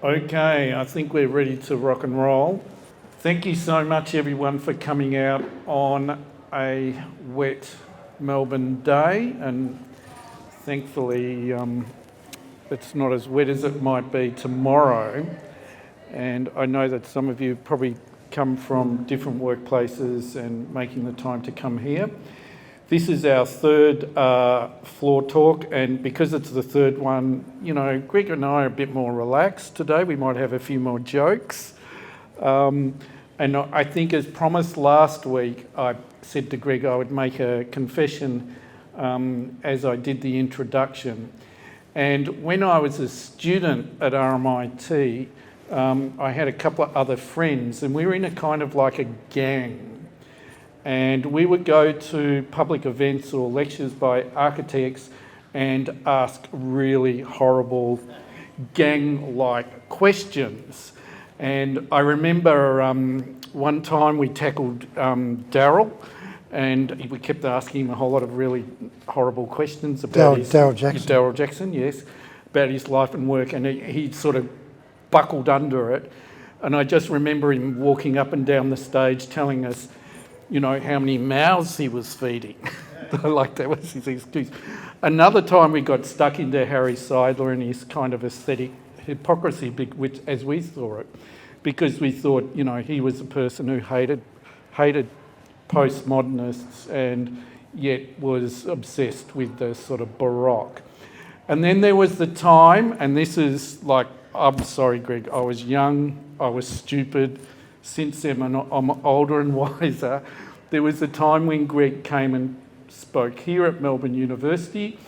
Okay, I think we're ready to rock and roll. Thank you so much, everyone, for coming out on a wet Melbourne day, and thankfully it's not as wet as it might be tomorrow. And I know that some of you probably come from different workplaces and making the time to come here. This is our third floor talk, and because it's the third one, you know, Greg and I are a bit more relaxed today. We might have a few more jokes. And I think, as promised last week, I said to Greg I would make a confession as I did the introduction. And when I was a student at RMIT, I had a couple of other friends, and we were in a kind of like a gang. And we would go to public events or lectures by architects and ask really horrible gang-like questions. And I remember one time we tackled Daryl, and we kept asking him a whole lot of really horrible questions about Daryl Jackson. Daryl Jackson, yes, about his life and work, and he sort of buckled under it. And I just remember him walking up and down the stage telling us, you know, how many mouths he was feeding. Like, that was his excuse. Another time we got stuck into Harry Seidler and his kind of aesthetic hypocrisy, which, as we saw it, because we thought, you know, he was a person who hated postmodernists and yet was obsessed with the sort of Baroque. And then there was the time, and this is like, I'm sorry, Greg, I was young, I was stupid. Since then, I'm older and wiser. There was a time when Greg came and spoke here at Melbourne University,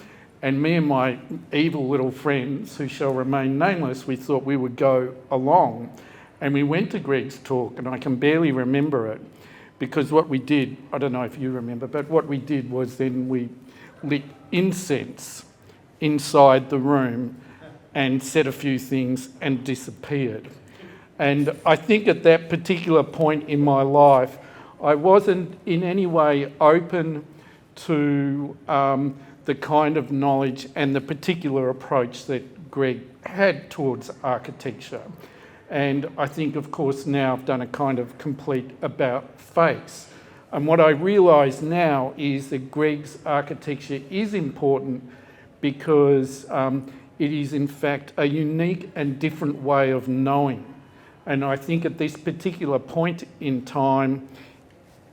and me and my evil little friends, who shall remain nameless, we thought we would go along. And we went to Greg's talk, and I can barely remember it, because what we did, I don't know if you remember, but what we did was then we lit incense inside the room and said a few things and disappeared. And I think at that particular point in my life, I wasn't in any way open to the kind of knowledge and the particular approach that Greg had towards architecture. And I think, of course, now I've done a kind of complete about-face. And what I realise now is that Greg's architecture is important because it is, in fact, a unique and different way of knowing. And I think at this particular point in time,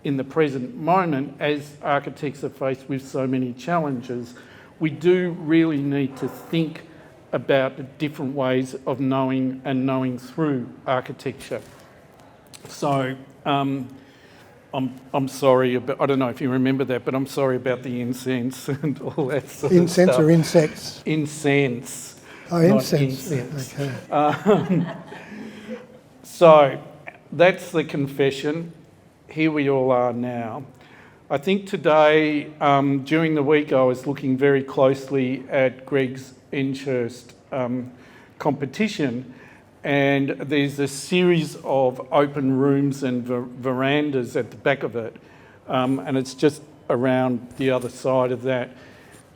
in the present moment, as architects are faced with so many challenges, we do really need to think about the different ways of knowing and knowing through architecture. So I'm sorry about, I don't know if you remember that, but I'm sorry about the incense and all that sort of stuff. Incense or insects? Incense. Oh, incense. Okay. So that's the confession. Here we all are now. I think today, during the week, I was looking very closely at Greg's Enchurst competition, and there's a series of open rooms and verandas at the back of it, and it's just around the other side of that.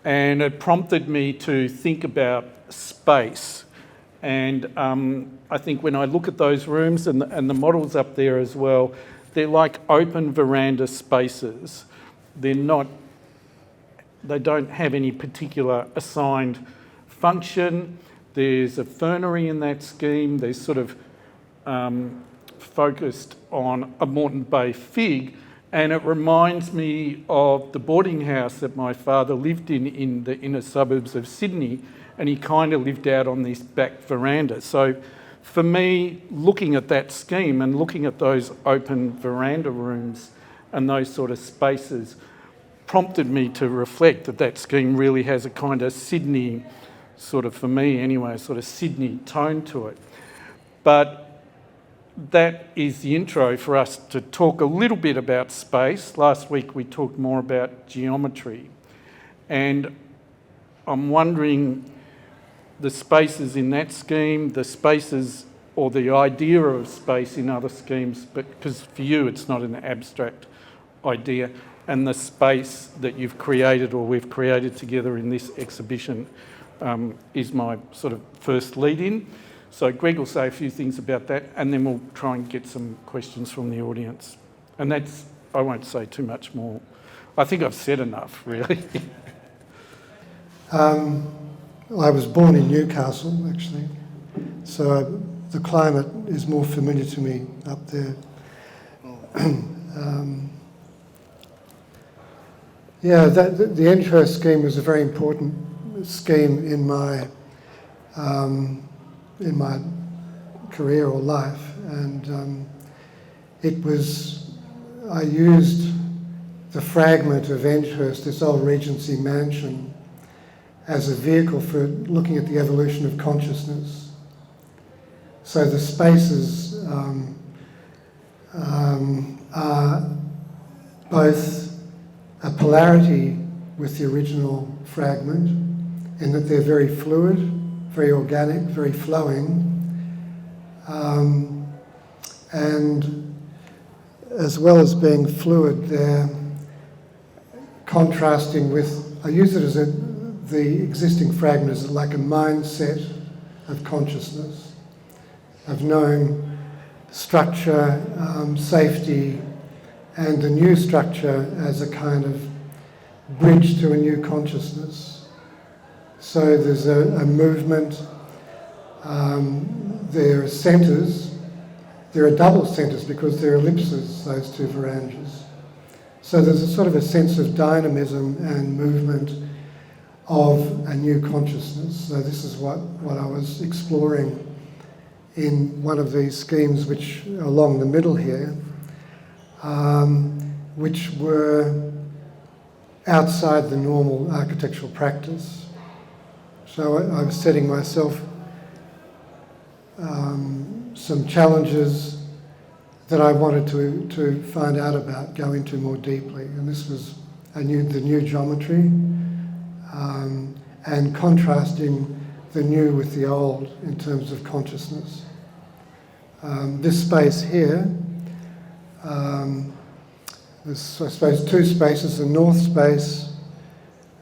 And it prompted me to think about space. And I think when I look at those rooms and the models up there as well, they're like open veranda spaces. They don't have any particular assigned function. There's a fernery in that scheme. They're sort of focused on a Moreton Bay fig, and it reminds me of the boarding house that my father lived in the inner suburbs of Sydney, and he kind of lived out on this back veranda. So for me, looking at that scheme and looking at those open veranda rooms and those sort of spaces prompted me to reflect that scheme really has a kind of Sydney, sort of, for me anyway, sort of Sydney tone to it. But that is the intro for us to talk a little bit about space. Last week we talked more about geometry, and I'm wondering, the spaces in that scheme, the spaces or the idea of space in other schemes, but because for you it's not an abstract idea, and the space that you've created or we've created together in this exhibition is my sort of first lead-in. So Greg will say a few things about that, and then we'll try and get some questions from the audience. And that's, I won't say too much more. I think I've said enough, really. I was born in Newcastle, actually, so the climate is more familiar to me up there. The Edgehurst scheme was a very important scheme in my career or life, and I used the fragment of Edgehurst, this old Regency mansion, as a vehicle for looking at the evolution of consciousness. So the spaces are both a polarity with the original fragment, in that they're very fluid, very organic, very flowing, and as well as being fluid, they're contrasting with, I use it as the existing fragment is like a mindset of consciousness, of knowing structure, safety, and the new structure as a kind of bridge to a new consciousness. So there's a movement, there are centres, there are double centres because they're ellipses, those two verandas. So there's a sort of a sense of dynamism and movement of a new consciousness. So this is what I was exploring in one of these schemes which are along the middle here, which were outside the normal architectural practice. So I was setting myself some challenges that I wanted to find out about, go into more deeply. And this was the new geometry, and contrasting the new with the old in terms of consciousness. This space here, there's, I suppose, two spaces. The north space,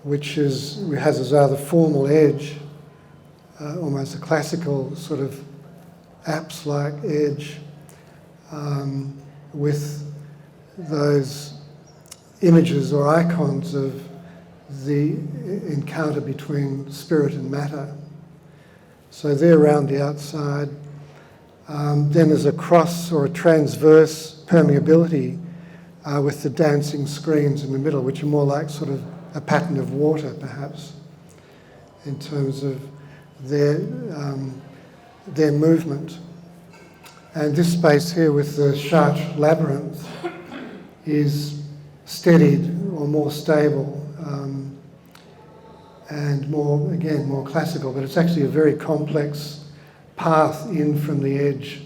which has a rather formal edge, almost a classical sort of apse-like edge, with those images or icons of the encounter between spirit and matter. So they're around the outside. Then there's a cross or a transverse permeability with the dancing screens in the middle, which are more like sort of a pattern of water, perhaps, in terms of their movement. And this space here with the Chartres labyrinth is steadied or more stable, and more classical, but it's actually a very complex path in from the edge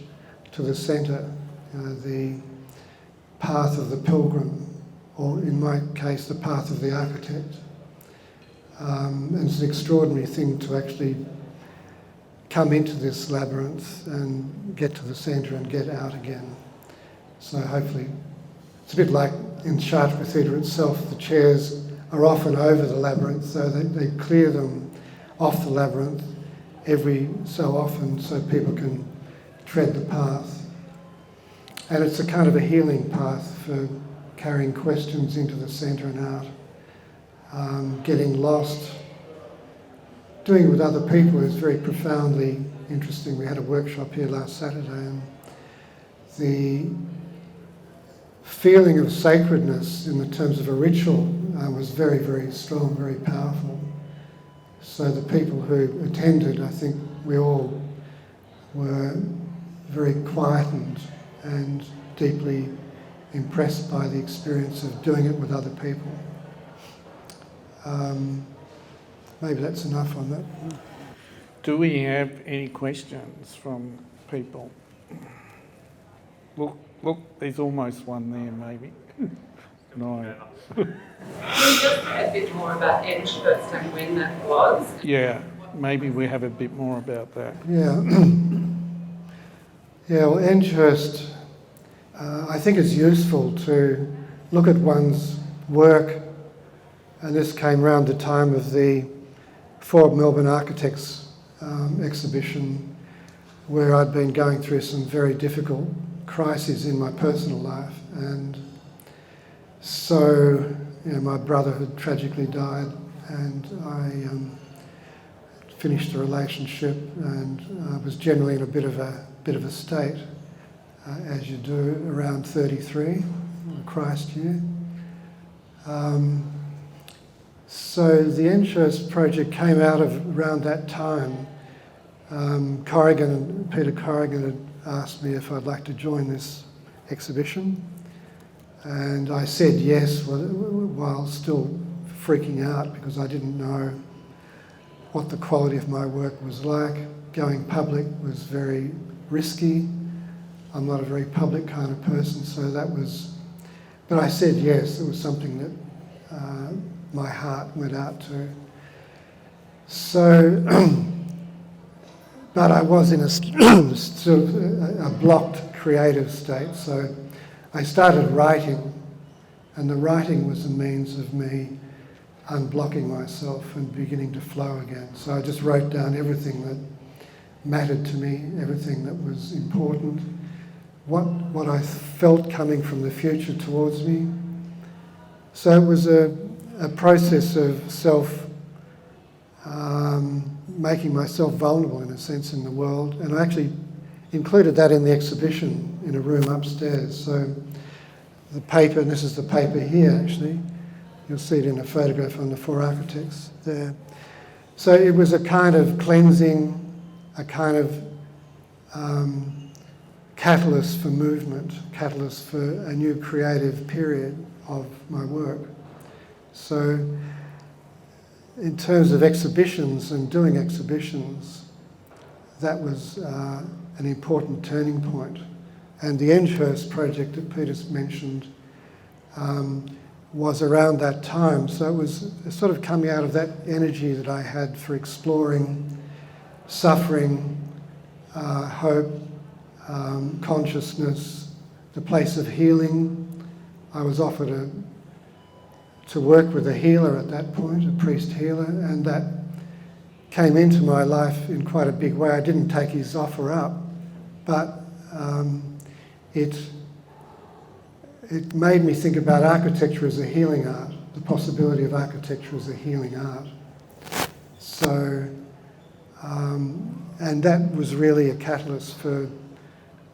to the centre, the path of the pilgrim, or in my case, the path of the architect. And it's an extraordinary thing to actually come into this labyrinth and get to the centre and get out again. So hopefully, it's a bit like in Chartres Cathedral itself, the chairs are often over the labyrinth, so they clear them off the labyrinth every so often so people can tread the path. And it's a kind of a healing path for carrying questions into the centre and out. Getting lost, doing it with other people is very profoundly interesting. We had a workshop here last Saturday, and the feeling of sacredness in the terms of a ritual was very, very strong, very powerful. So the people who attended, I think we all were very quietened and deeply impressed by the experience of doing it with other people. Maybe that's enough on that. Do we have any questions from people? Look, there's almost one there, maybe. No. Can you just say a bit more about Edgehurst and when that was? Yeah, maybe we have a bit more about that. Yeah. Well, Edgehurst, I think it's useful to look at one's work, and this came around the time of the Four Melbourne Architects exhibition, where I'd been going through some very difficult crises in my personal life. And so, my brother had tragically died, and I finished the relationship, and I was generally in a bit of a state, as you do around 33, the Christ year. So the Enchurst project came out of around that time. Peter Corrigan had asked me if I'd like to join this exhibition, and I said yes, while still freaking out because I didn't know what the quality of my work was like. Going public was very risky. I'm not a very public kind of person, so that was... But I said yes, it was something that my heart went out to. So, but I was in a sort of a blocked creative state, so I started writing, and the writing was a means of me unblocking myself and beginning to flow again. So I just wrote down everything that mattered to me, everything that was important, what I felt coming from the future towards me. So it was a process of making myself vulnerable in a sense in the world, and I actually included that in the exhibition in a room upstairs. So the paper, and this is the paper here actually, you'll see it in a photograph on the 4 architects there. So it was a kind of cleansing, a kind of catalyst for movement, catalyst for a new creative period of my work. So in terms of exhibitions and doing exhibitions, that was an important turning point. And the Enchurst project that Peter's mentioned was around that time. So it was sort of coming out of that energy that I had for exploring suffering, hope, consciousness, the place of healing. I was offered to work with a healer at that point, a priest healer, and that came into my life in quite a big way. I didn't take his offer up, but it made me think about architecture as a healing art, the possibility of architecture as a healing art. So, and that was really a catalyst for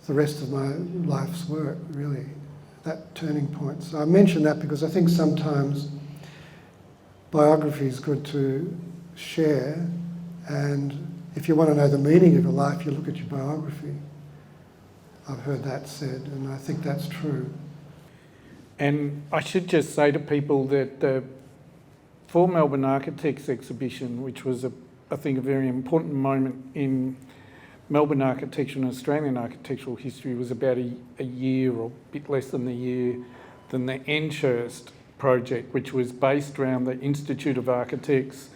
the rest of my life's work, really, that turning point. So I mention that because I think sometimes biography is good to share, and if you want to know the meaning of your life, you look at your biography. I've heard that said, and I think that's true. And I should just say to people that the 4 Melbourne Architects exhibition, which was, I think, a very important moment in Melbourne architecture and Australian architectural history, was about a year or a bit less than a year than the Enchurst project, which was based around the Institute of Architects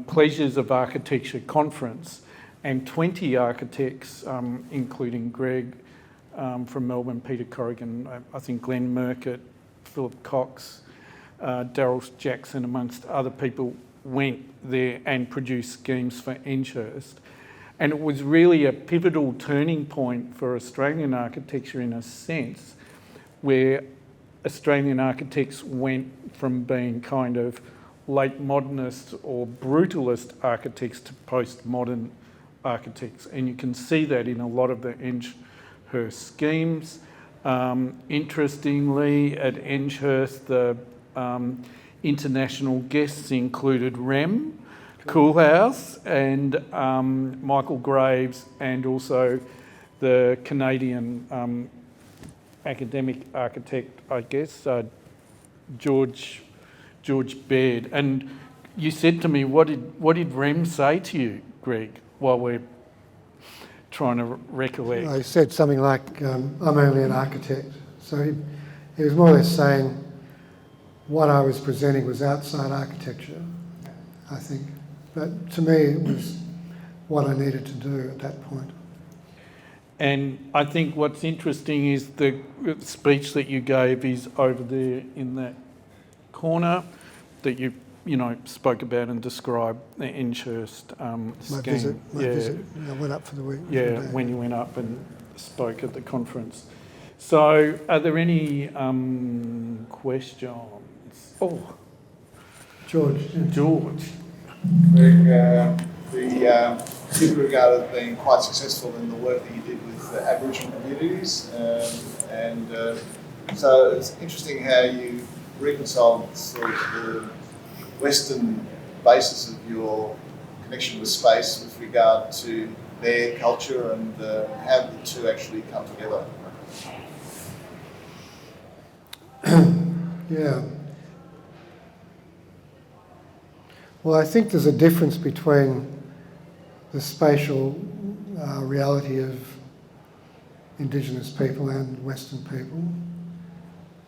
Pleasures of Architecture conference, and 20 architects, including Greg from Melbourne, Peter Corrigan, I think Glenn Murcutt, Philip Cox, Daryl Jackson, amongst other people, went there and produced schemes for Enchurst. And it was really a pivotal turning point for Australian architecture in a sense, where Australian architects went from being kind of late modernist or brutalist architects to postmodern architects. And you can see that in a lot of the Enchurst schemes. Interestingly, at Enchurst, the international guests included Rem Koolhaas and Michael Graves, and also the Canadian academic architect, I guess, George Baird. And you said to me, what did Rem say to you, Greg, while we're trying to recollect? I said something like, I'm only an architect. So he was more or less saying what I was presenting was outside architecture, I think. But to me, it was what I needed to do at that point. And I think what's interesting is the speech that you gave is over there in that corner that you spoke about and described the Enchurst My scheme. visit. I went up for the week. Yeah, when you went up and spoke at the conference. So, are there any questions? Oh, George. George. You regard as being quite successful in the work that you did with Aboriginal communities, so it's interesting how you reconciled sort of the Western basis of your connection with space with regard to their culture and how the two actually come together. Yeah. Well, I think there's a difference between the spatial reality of indigenous people and Western people.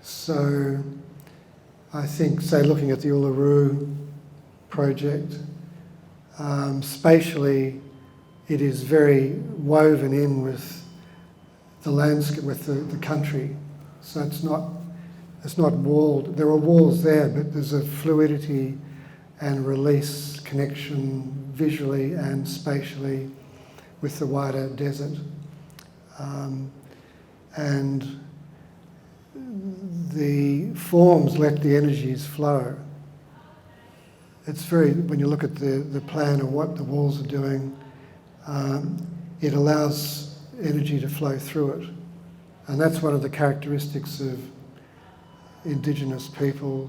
So I think, say, looking at the Uluru project, spatially it is very woven in with the landscape, with the country. So it's not walled. There are walls there, but there's a fluidity and release connection visually and spatially with the wider desert. And the forms let the energies flow. It's very, when you look at the plan of what the walls are doing, it allows energy to flow through it. And that's one of the characteristics of indigenous people,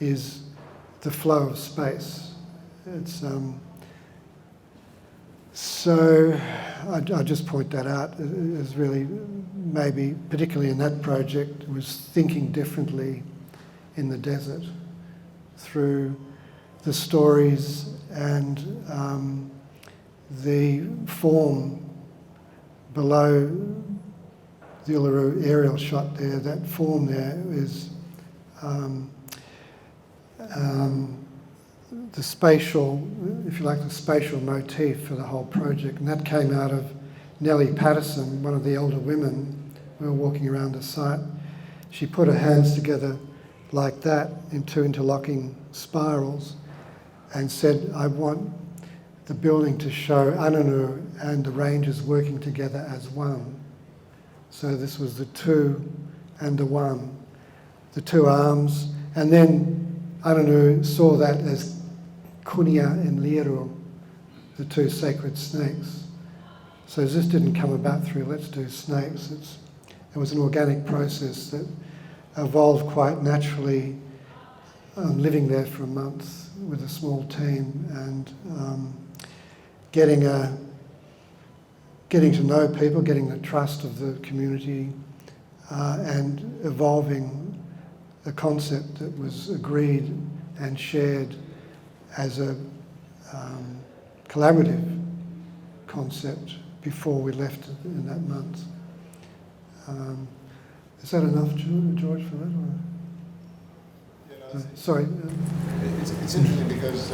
is the flow of space. It's so I just point that out as really maybe, particularly in that project, was thinking differently in the desert through the stories and the form below the Uluru aerial shot there. That form there is the spatial, if you like, the spatial motif for the whole project. And that came out of Nellie Patterson, one of the elder women. We were walking around the site. She put her hands together like that in two interlocking spirals and said, I want the building to show Ananu and the rangers working together as one. So this was the two and the one, the two arms. And then Ananu saw that as Kunia and Liru, the two sacred snakes. So this didn't come about through let's do snakes. It was an organic process that evolved quite naturally, living there for a month with a small team and getting to know people, getting the trust of the community, and evolving a concept that was agreed and shared as a collaborative concept before we left in that month. Is that enough, George, for that? Or? Sorry. It's interesting because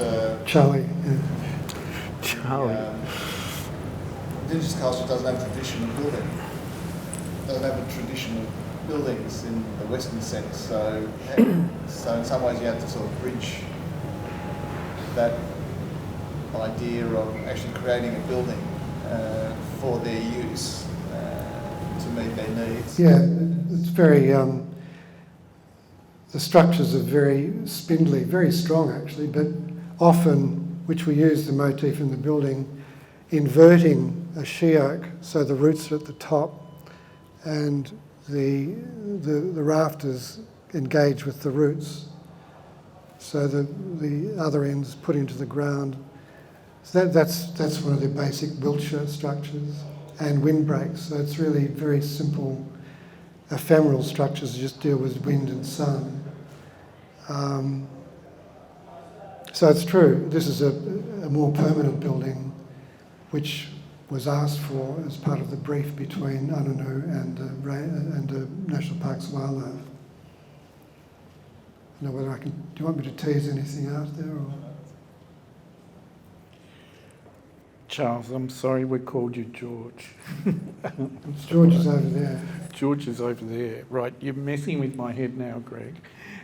Charlie. Yeah. Charlie. Indigenous culture doesn't have a tradition of building. Doesn't have a tradition of buildings in the Western sense. So in some ways you have to sort of bridge that idea of actually creating a building for their use to meet their needs. Yeah, it's very. The structures are very spindly, very strong actually, but often, which we use the motif in the building, inverting a she oak, so the roots are at the top, and the rafters engage with the roots, so the other end's put into the ground. So that's one of the basic Wiltshire structures, and windbreaks. So it's really very simple, ephemeral structures that just deal with wind and sun. So it's true. This is a more permanent building, which was asked for as part of the brief between Ananu and the National Parks Wildlife. I don't know whether I can. Do you want me to tease anything out there? Or? Charles, I'm sorry we called you George. George is over there. George is over there. Right, you're messing with my head now, Greg.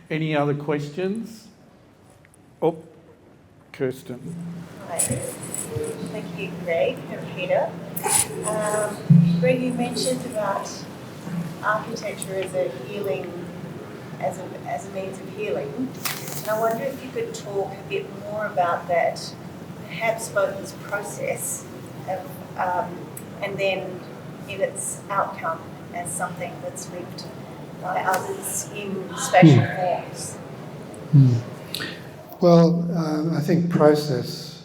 Any other questions? Oh, Kirsten. Hi. Thank you, Greg and Peter. Greg, you mentioned about architecture as a healing, as a means of healing. And I wonder if you could talk a bit more about that, perhaps both as process of, and then in its outcome as something that's lived by others in spatial forms. Well, I think process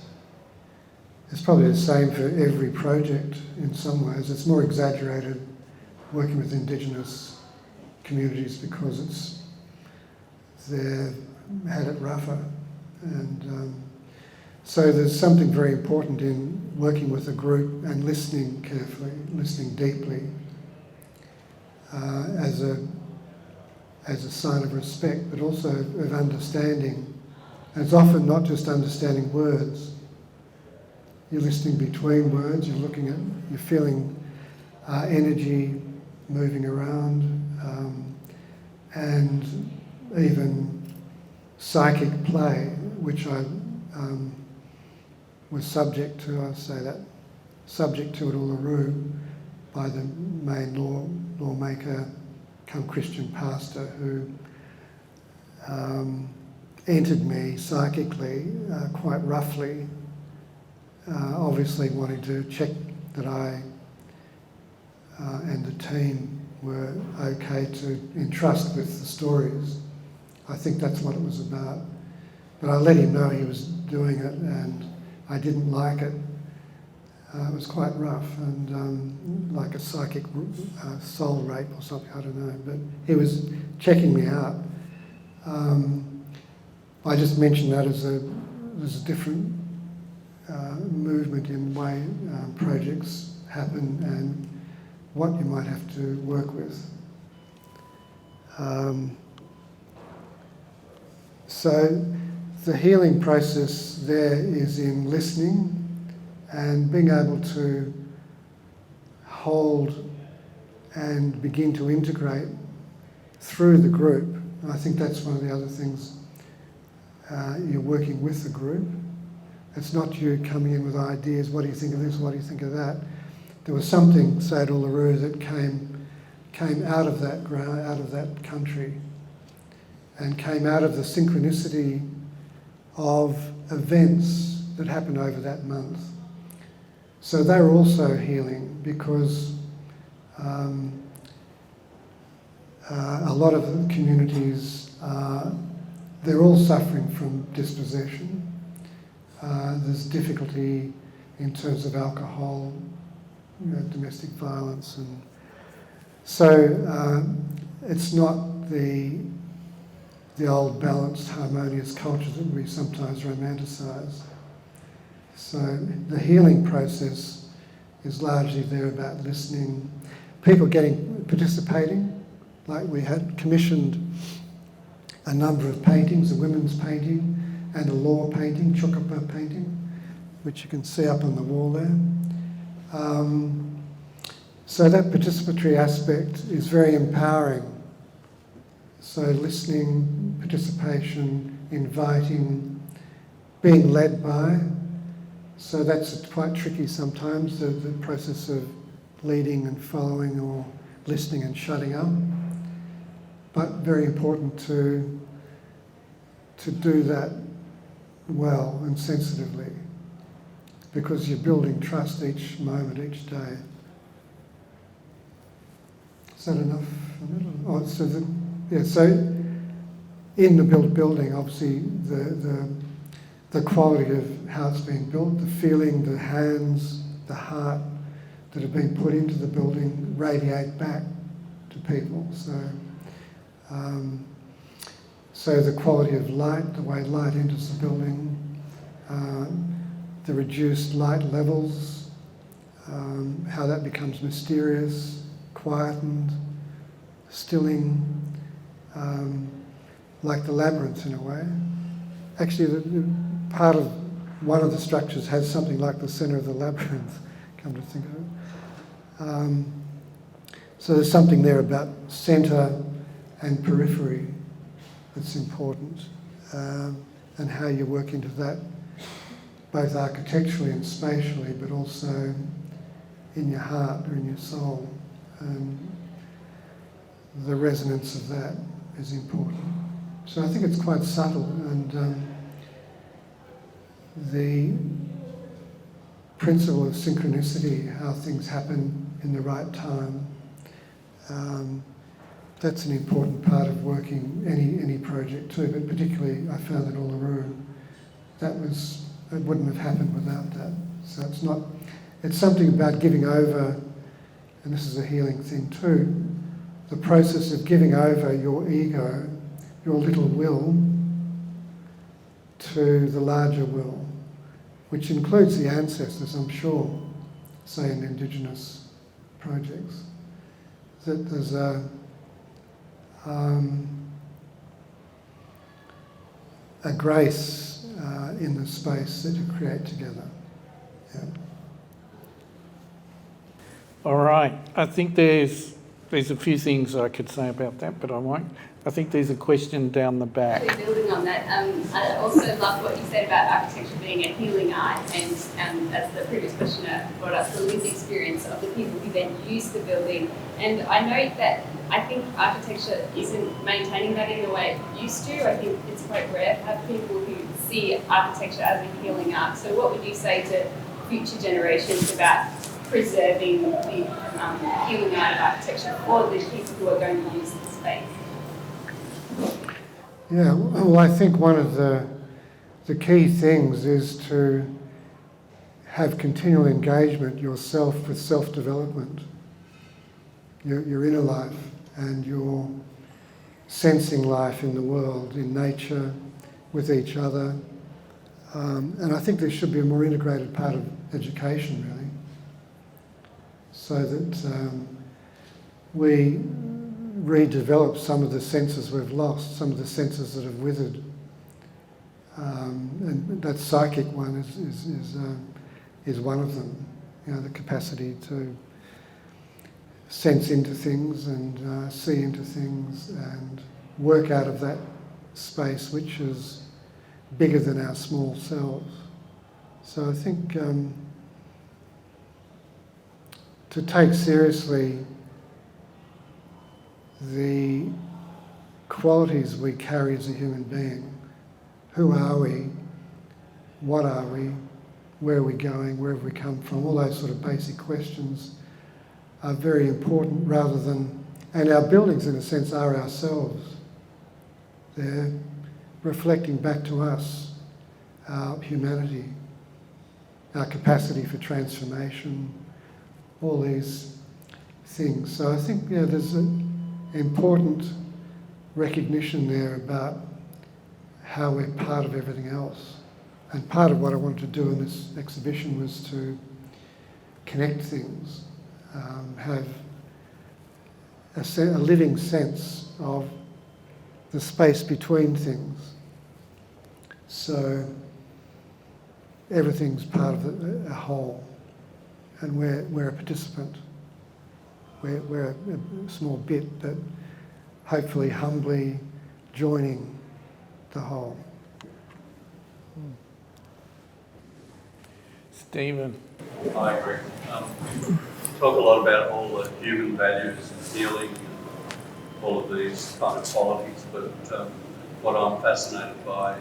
is probably the same for every project in some ways. It's more exaggerated working with indigenous communities because they've had it rougher. And so there's something very important in working with a group and listening carefully, listening deeply, as a sign of respect, but also of understanding. And it's often not just understanding words. You're listening between words, you're feeling energy moving around, and even psychic play, which I was subject to, I'll say that, subject to at Uluru by the main lawmaker, come Christian pastor, who entered me psychically, quite roughly, obviously wanting to check that I and the team were okay to entrust with the stories. I think that's what it was about. But I let him know he was doing it, and I didn't like it. It was quite rough and like a psychic soul rape or something, I don't know. But he was checking me out. I just mentioned that as there's a different movement in the way projects happen and what you might have to work with. So the healing process there is in listening and being able to hold and begin to integrate through the group. And I think that's one of the other things. You're working with the group. It's not you coming in with ideas, what do you think of this, what do you think of that? There was something, say at Uluru, that came out of that ground, out of that country, and came out of the synchronicity of events that happened over that month. So they were also healing because a lot of the communities, they're all suffering from dispossession. There's difficulty in terms of alcohol, domestic violence, and so it's not the old balanced, harmonious culture that we sometimes romanticize. So the healing process is largely there about listening, people participating, like we had commissioned a number of paintings, a women's painting and a law painting, Chukapa painting, which you can see up on the wall there. So that participatory aspect is very empowering. So listening, participation, inviting, being led by. So that's quite tricky sometimes, the process of leading and following or listening and shutting up. But very important to do that well and sensitively, because you're building trust each moment, each day. Is that enough? So in the building, obviously the quality of how it's being built, the feeling, the hands, the heart that have been put into the building radiate back to people. So the quality of light, the way light enters the building, the reduced light levels, how that becomes mysterious, quietened, stilling, like the labyrinth in a way. Actually, part of one of the structures has something like the centre of the labyrinth, come to think of it. So there's something there about centre and periphery that's important. and how you work into that, both architecturally and spatially, but also in your heart or in your soul. The resonance of that is important. So I think it's quite subtle, and the principle of synchronicity, how things happen in the right time, that's an important part of working any project too, but particularly I found at Uluru, it wouldn't have happened without that. So it's something about giving over, and this is a healing thing too, the process of giving over your ego, your little will, to the larger will, which includes the ancestors, I'm sure, say in indigenous projects, that there's a grace in the space that you create together. Yeah. All right. I think there's a few things I could say about that, but I won't. I think there's a question down the back. Actually, building on that, I also love what you said about architecture being a healing art, and as the previous questioner brought up, the lived experience of the people who then use the building. And I note that I think architecture isn't maintaining that in the way it used to. I think it's quite rare to have people who see architecture as a healing art. So what would you say to future generations about preserving the healing art of architecture for the people who are going to use the space? Yeah, well, I think one of the key things is to have continual engagement yourself with self-development, your inner life, and your sensing life in the world, in nature, with each other. And I think there should be a more integrated part of education, really, so that we redevelop some of the senses we've lost, some of the senses that have withered. And that psychic one is one of them. You know, the capacity to sense into things and see into things and work out of that space which is bigger than our small selves. So I think to take seriously the qualities we carry as a human being. Who are we? What are we? Where are we going? Where have we come from? All those sort of basic questions are very important rather than... And our buildings, in a sense, are ourselves. They're reflecting back to us our humanity, our capacity for transformation, all these things. So I think, yeah, there's an important recognition there about how we're part of everything else. And part of what I wanted to do in this exhibition was to connect things, have a living sense of the space between things. So everything's part of a whole, and we're a participant. We're a small bit, but hopefully humbly joining the whole. Stephen. I agree. Talk a lot about all the human values and healing, all of these kind of qualities, but what I'm fascinated by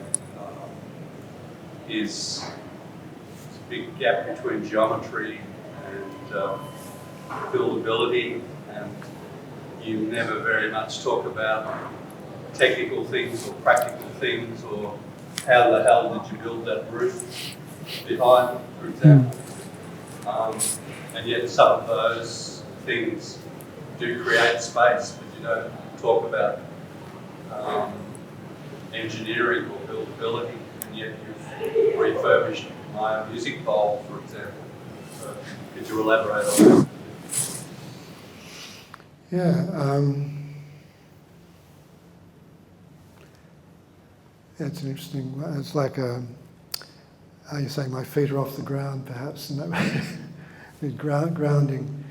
is a big gap between geometry and buildability, and you never very much talk about technical things or practical things, or how the hell did you build that roof behind, for example. And yet some of those things do create space, but you don't talk about engineering or buildability, and yet you've refurbished my own music bowl, for example. So could you elaborate on that? Yeah, it's an interesting one. It's like you say, my feet are off the ground, perhaps, and that grounding.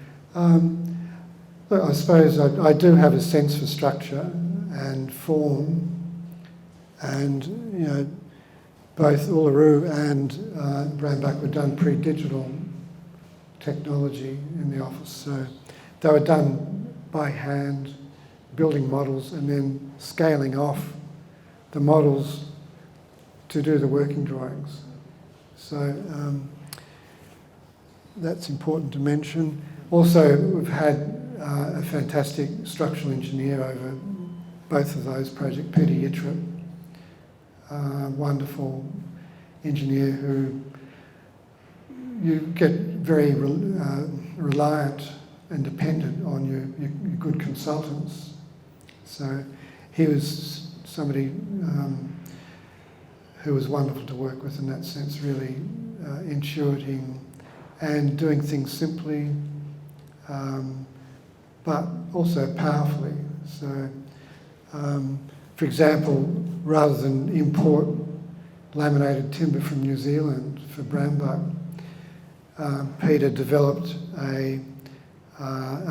Look, I suppose I do have a sense for structure and form, and both Uluru and Brambuck were done pre-digital technology in the office. So they were done by hand, building models and then scaling off the models to do the working drawings. So that's important to mention. Also, we've had a fantastic structural engineer over both of those projects, Peter Yittrip, wonderful engineer who you get very reliant and dependent on your good consultants. So he was somebody who was wonderful to work with in that sense, really intuiting and doing things simply, but also powerfully. So, for example, rather than import laminated timber from New Zealand for Brambuck, Peter developed a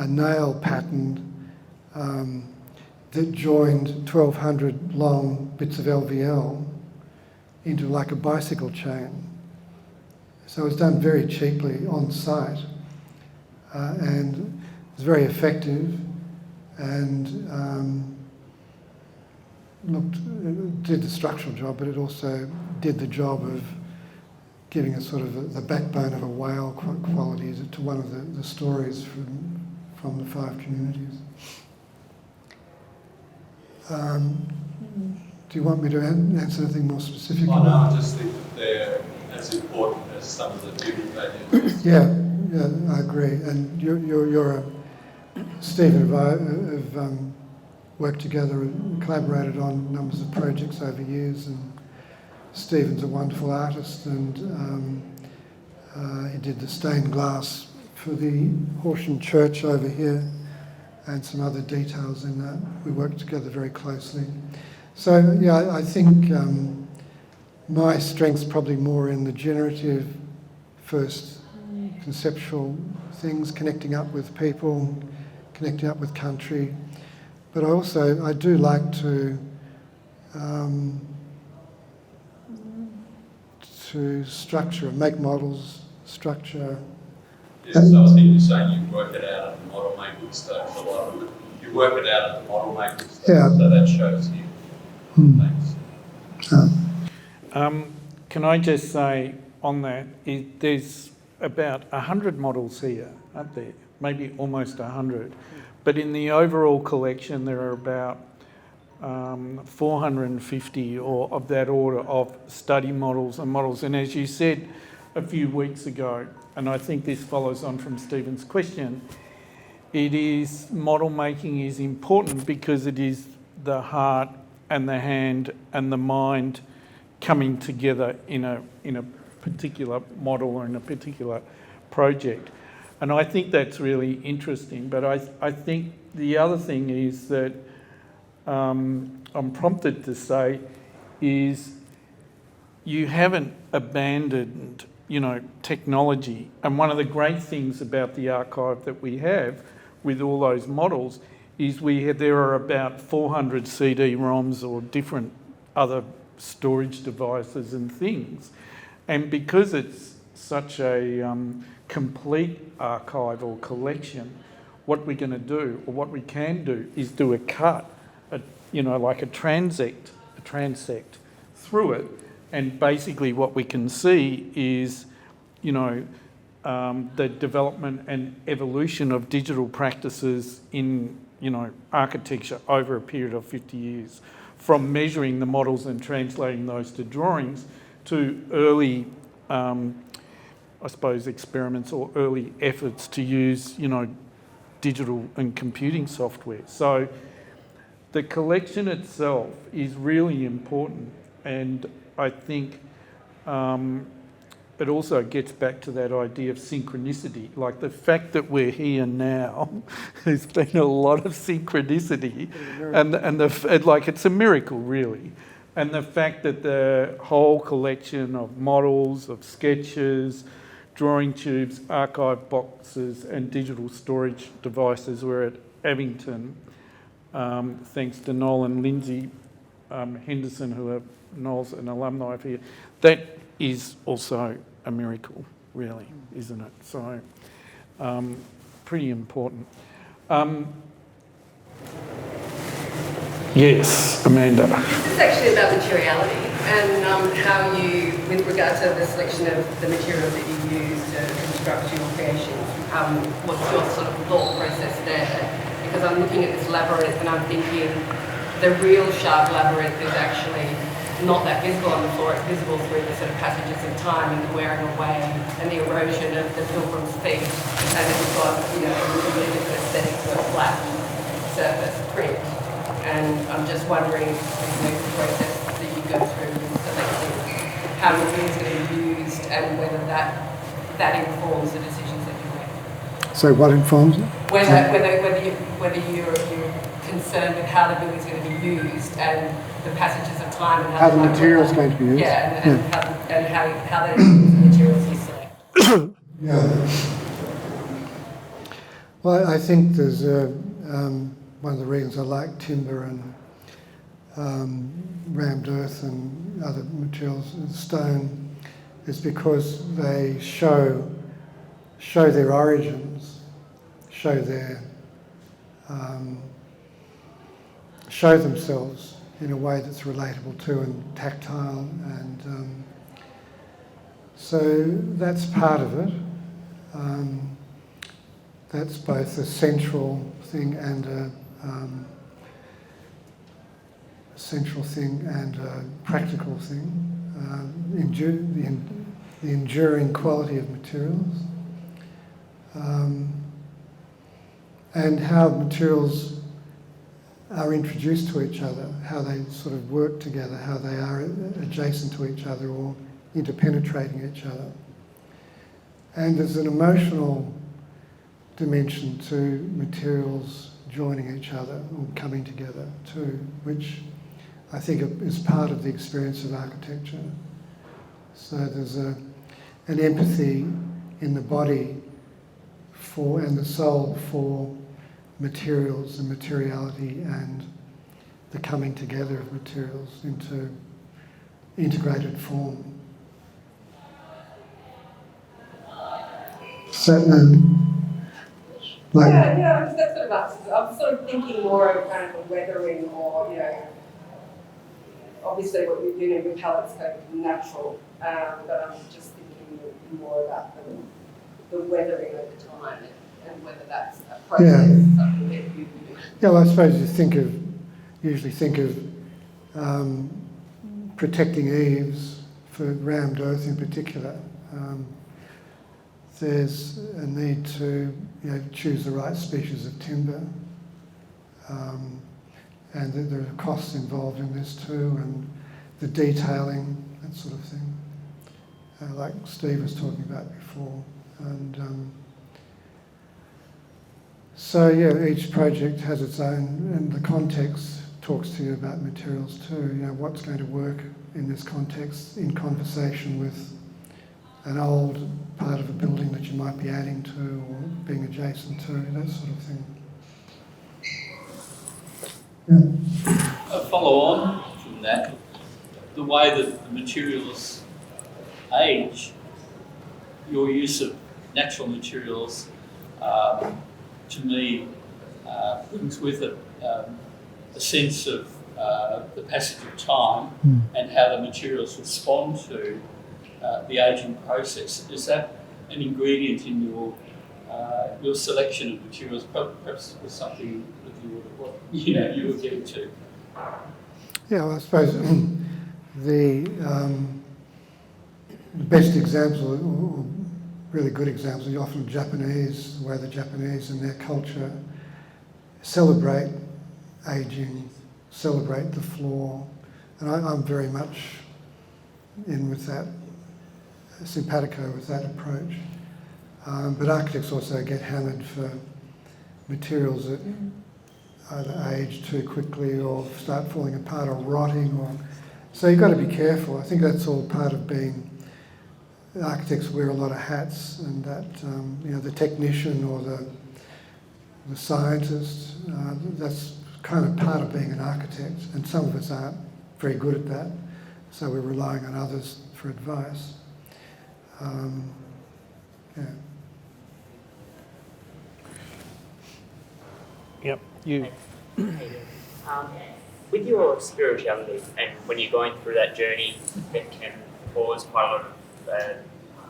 nail pattern that joined 1,200 long bits of LVL into like a bicycle chain. So it was done very cheaply on site, and it was very effective, and did the structural job, but it also did the job of giving us sort of the backbone of a whale quality to one of the stories from the 5 communities. Do you want me to answer anything more specific? Oh, no, I just think that they're as important as some of the human values. Yeah, I agree. And Steve and I have worked together and collaborated on numbers of projects over years, and Stephen's a wonderful artist, and he did the stained glass for the Horsham Church over here and some other details in that. We worked together very closely. So, yeah, I think my strength's probably more in the generative, first conceptual things, connecting up with people, connecting up with country. But I do like to structure, make models, structure. Yeah, so I think you're saying you work it out at the model making stage a lot of it. You work it out at the model making stage, so that shows you. Thanks. Can I just say on that, there's about 100 models here, aren't there? Maybe almost 100. But in the overall collection, there are about 450 or of that order of study models and models. And as you said a few weeks ago, and I think this follows on from Stephen's question, model making is important because it is the heart and the hand and the mind coming together in a particular model or in a particular project. And I think that's really interesting. But I think the other thing is that I'm prompted to say is you haven't abandoned, technology. And one of the great things about the archive that we have with all those models is there are about 400 CD-ROMs or different other storage devices and things. And because it's such a complete archive or collection, what we're going to do, or what we can do, is do a cut, like a transect through it. And basically what we can see is, the development and evolution of digital practices in, architecture over a period of 50 years, from measuring the models and translating those to drawings to early, experiments or early efforts to use, digital and computing software. So the collection itself is really important, and I think it also gets back to that idea of synchronicity. Like the fact that we're here now, there's been a lot of synchronicity, and it's a miracle, really. And the fact that the whole collection of models, of sketches, drawing tubes, archive boxes, and digital storage devices were at Abington, thanks to Noel and Lindsay Henderson, who are Knowles and alumni of here, that is also a miracle, really, isn't it? So, pretty important. Yes, Amanda. This is actually about materiality and how you, with regard to the selection of the materials that you use to construct your creations, what's your sort of thought process there? Because I'm looking at this labyrinth and I'm thinking the real sharp labyrinth is actually not that visible on the floor, it's visible through the sort of passages of time and the wearing away and the erosion of the pilgrim's feet, and it's got, you know, a really different aesthetic to a flat surface print. And I'm just wondering, you know, the process that you go through in selecting how materials are going to be used and whether that informs the decisions that you make. So what informs it? Whether you're concerned with how the building's going to be used and the passages of time and How the material is going to be used? Yeah, and how the materials you select. Yeah. Well, I think there's one of the reasons I like timber and rammed earth and other materials, stone, is because they show their origins, show themselves in a way that's relatable to and tactile, and so that's part of it. That's both a central thing and a practical thing. The enduring quality of materials, and how materials are introduced to each other, how they sort of work together, how they are adjacent to each other or interpenetrating each other. And there's an emotional dimension to materials joining each other or coming together too, which I think is part of the experience of architecture. So there's an empathy in the body for and the soul for materials and materiality and the coming together of materials into integrated form. So, Yeah, that's sort of us. I'm sort of thinking more of kind of the weathering or, you know, obviously what you're doing with palettes kind of natural, but I'm just thinking more about the weathering over time and whether that's a process, something that you do. Yeah, well, I suppose you usually think of protecting eaves for rammed earth in particular. There's a need to, you know, choose the right species of timber, and there are costs involved in this too, and the detailing, that sort of thing, like Steve was talking about before. And so yeah, each project has its own, and the context talks to you about materials too. You know, what's going to work in this context in conversation with an old part of a building that you might be adding to or being adjacent to, that sort of thing. Yeah. A follow on from that, the way that the materials age, your use of natural materials, to me, brings with it a sense of the passage of time and how the materials respond to the aging process. Is that an ingredient in your selection of materials? Perhaps it was something that you were getting to. Yeah, well, I suppose the best example, or really good examples, are often Japanese, the way the Japanese and their culture celebrate aging, celebrate the floor, and I'm very much in with that, simpatico with that approach. But architects also get hammered for materials that either age too quickly or start falling apart or rotting, so you've got to be careful. I think that's all part of being. Architects wear a lot of hats, and that the technician or the scientist, that's kind of part of being an architect, and some of us aren't very good at that, so we're relying on others for advice. Yeah. Yep, you. With your spirituality and when you're going through that journey that can cause quite a lot of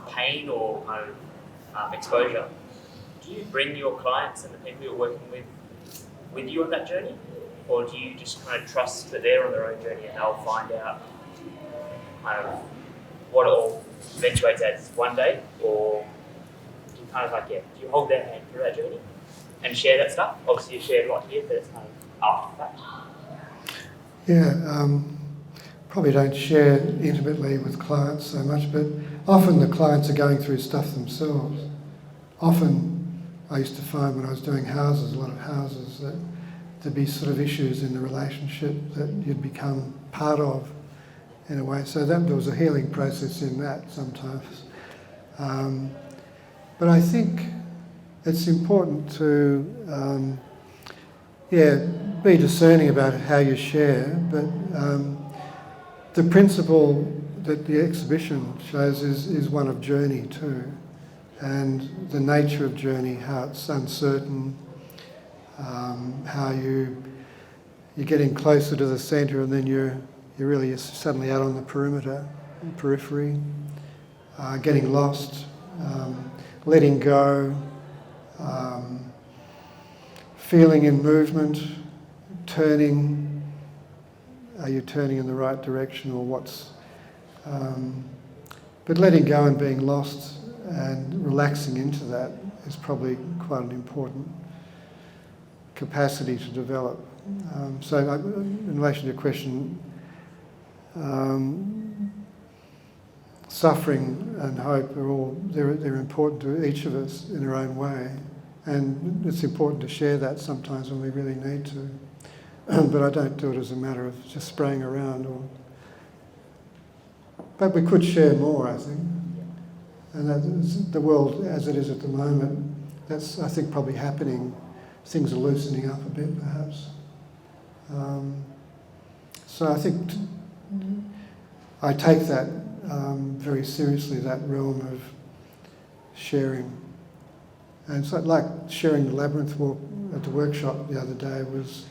pain or kind of exposure, do you bring your clients and the people you're working with you on that journey? Or do you just kind of trust that they're on their own journey and they'll find out kind of what it all eventuates as one day? Or do you kind of like, do you hold their hand through that journey and share that stuff? Obviously you share a lot here, but it's kind of after that. Yeah, probably don't share intimately with clients so much, but often the clients are going through stuff themselves. Often I used to find when I was doing houses, a lot of houses, that there'd be sort of issues in the relationship that you'd become part of in a way. So that there was a healing process in that sometimes. But I think it's important to, be discerning about how you share, but the principle that the exhibition shows is one of journey too, and the nature of journey, how it's uncertain, how you're getting closer to the centre and then you're really suddenly out on the periphery, getting lost, letting go, feeling in movement, turning. Are you turning in the right direction or what's... but letting go and being lost and relaxing into that is probably quite an important capacity to develop. So in relation to your question, suffering and hope are all, they're important to each of us in our own way, and it's important to share that sometimes when we really need to. But I don't do it as a matter of just spraying around. But we could share more, I think. And that's the world as it is at the moment, that's, I think, probably happening. Things are loosening up a bit, perhaps. So I think I take that very seriously, that realm of sharing. And so, like sharing the labyrinth walk at the workshop the other day was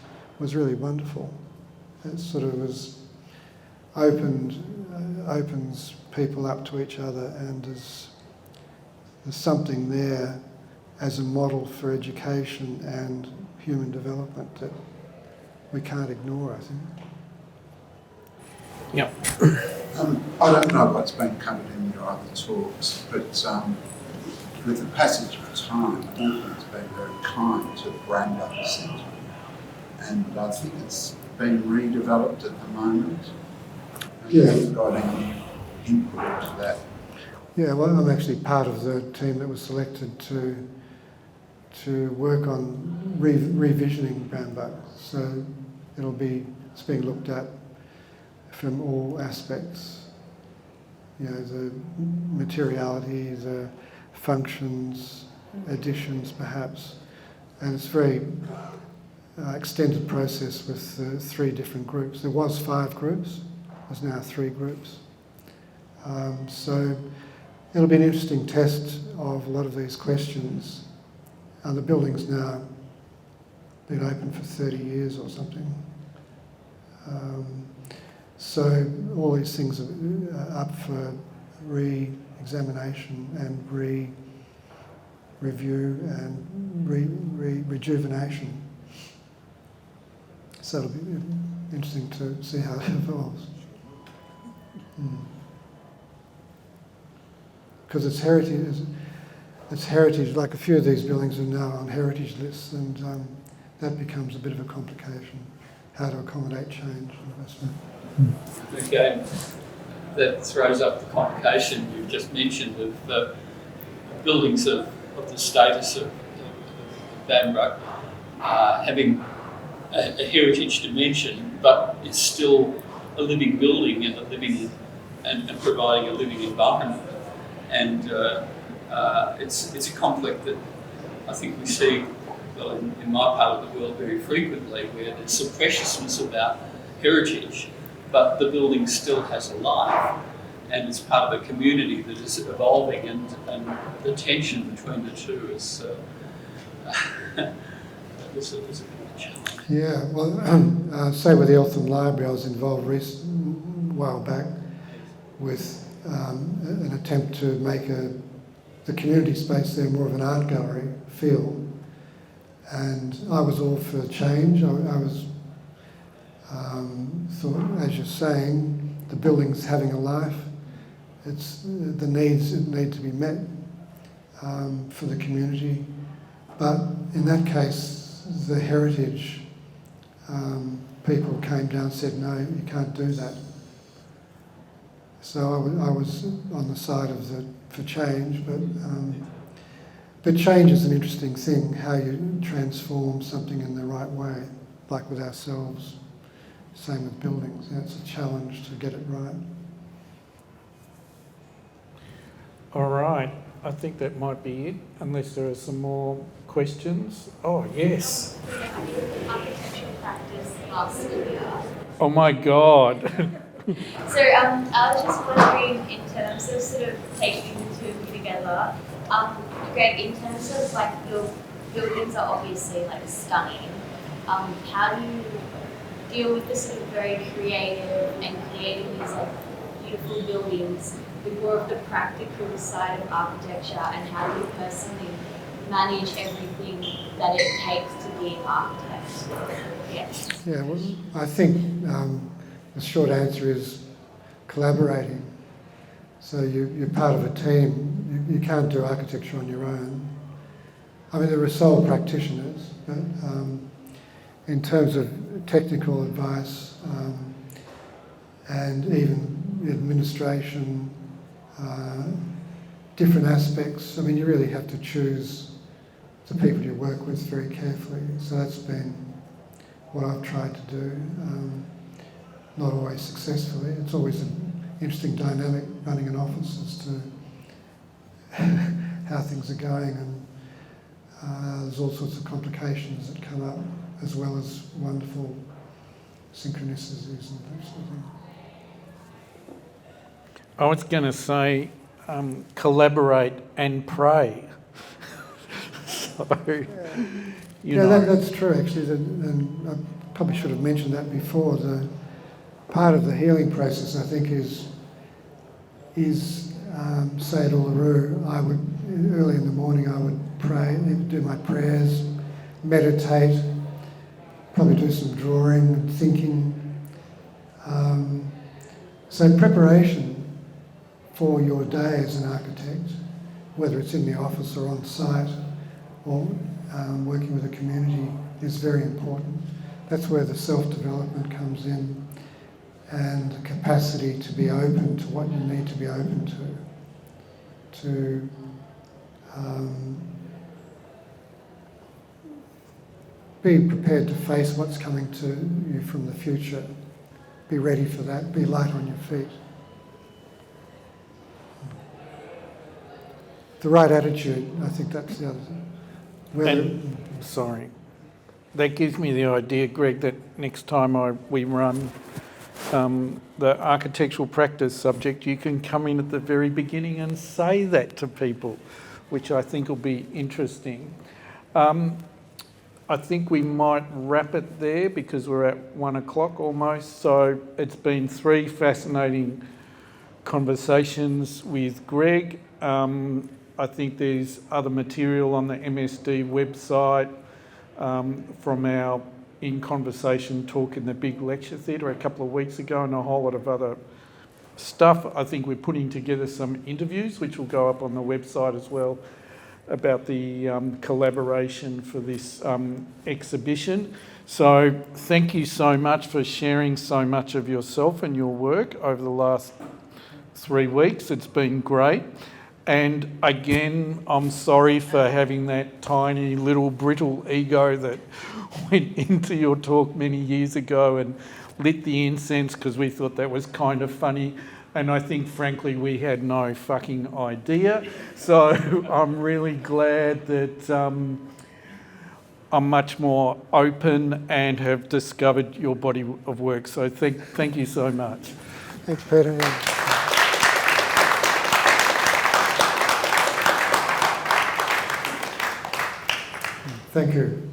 really wonderful. It sort of opens people up to each other, and there's something there as a model for education and human development that we can't ignore, I think. Yep. I don't know what's been covered in your other talks, but with the passage of time, I don't think it's been very kind to Bramber Centre. And I think it's been redeveloped at the moment. Yeah. Have you got any input into that? Yeah, well, I'm actually part of the team that was selected to work on revisioning Bramber. So it's being looked at from all aspects. You know, the materiality, the functions, additions perhaps, and it's a very extended process with 3 different groups. There was 5 groups, there's now 3 groups. So it'll be an interesting test of a lot of these questions. The building's now been open for 30 years or something. So all these things are up for re-examination and review and rejuvenation. So it'll be interesting to see how it evolves. Because it's heritage, like a few of these buildings are now on heritage lists, and that becomes a bit of a complication, how to accommodate change and investment. Again, that throws up the complication you've just mentioned of buildings of the status of Bamborough having a heritage dimension, but it's still a living building and and providing a living environment. And it's a conflict that I think we see, well, in my part of the world very frequently, where there's some preciousness about heritage, but the building still has a life, and it's part of a community that is evolving, and the tension between the two is a bit of a challenge. Yeah, well, say with the Eltham Library, I was involved a while back with an attempt to make the community space there more of an art gallery feel. And I was all for change. I was thought, as you're saying, the building's having a life. It's the needs that need to be met for the community. But in that case, the heritage people came down and said, no, you can't do that. So I was on the side of for change, but change is an interesting thing, how you transform something in the right way, like with ourselves, same with buildings. It's a challenge to get it right. All right, I think that might be it, unless there are some more questions. Oh, yes. I did architectural practice last year. Oh my God. So I was just wondering, in terms of sort of taking the two together, Greg, in terms of like your buildings are obviously like stunning. How do you deal with the sort of very creative and creating these like beautiful buildings with more of the practical side of architecture, and how do you personally manage everything that it takes to be an architect? Yes. Yeah, well, I think the short answer is collaborating. So you're part of a team. You can't do architecture on your own. I mean, there are sole practitioners, but in terms of technical advice and even administration, different aspects, I mean, you really have to choose the people you work with very carefully. So that's been what I've tried to do. Not always successfully. It's always an interesting dynamic running an office as to how things are going, and there's all sorts of complications that come up, as well as wonderful synchronicities and that sort of thing. I was going to say collaborate and pray. So, that's true actually, and I probably should have mentioned that before. The part of the healing process, I think, is say it all through. I would, early in the morning, I would pray, do my prayers, meditate, probably do some drawing, thinking. So preparation for your day as an architect, whether it's in the office or on site or working with a community, is very important. That's where the self-development comes in, and the capacity to be open to what you need to be open to be prepared to face what's coming to you from the future. Be ready for that, be light on your feet. The right attitude, I think that's the other thing. Sorry. That gives me the idea, Greg, that next time we run the architectural practice subject, you can come in at the very beginning and say that to people, which I think will be interesting. I think we might wrap it there because we're at 1 o'clock almost. So it's been 3 fascinating conversations with Greg. I think there's other material on the MSD website from our In Conversation talk in the big lecture theatre a couple of weeks ago, and a whole lot of other stuff. I think we're putting together some interviews which will go up on the website as well about the collaboration for this exhibition. So thank you so much for sharing so much of yourself and your work over the last 3 weeks. It's been great. And again, I'm sorry for having that tiny little brittle ego that went into your talk many years ago and lit the incense because we thought that was kind of funny. And I think, frankly, we had no fucking idea. So I'm really glad that I'm much more open and have discovered your body of work. So thank you so much. Thanks, Peter. Yeah. Thank you.